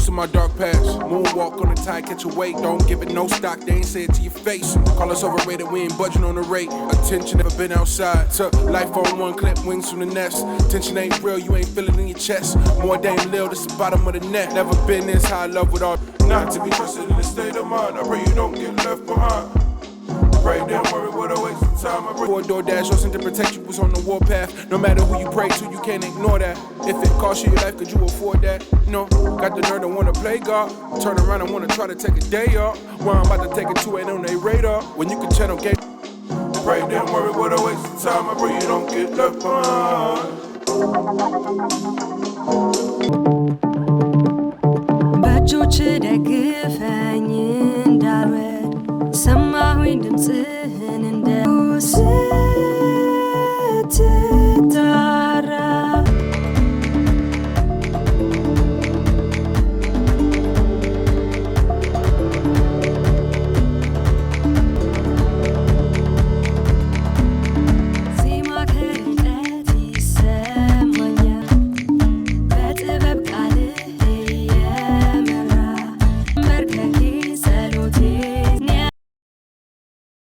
of my dark past. Moonwalk on the tide, catch a weight. Don't give it no stock, they ain't say it to your face. Call us overrated, we ain't budging on the rate. Attention, never been outside. Took life on one clip, wings from the nest. Tension ain't real, you ain't feel it in your chest. More damn lil, this the bottom of the net. Never been this high love with all. Not to be trusted in the state of mind. I pray you don't get left behind. Pray, don't worry, what a waste of time. I pray. Door dash, or to protect you was on the warpath. No matter who you pray to, you can't ignore that. If it costs you your life, could you afford that? No, got the nerve to wanna play God. Turn around and wanna try to take a day off. Where I'm about to take it to ain't on their radar. When you can channel game. Pray, don't worry, what a waste of time. I pray you don't get left behind.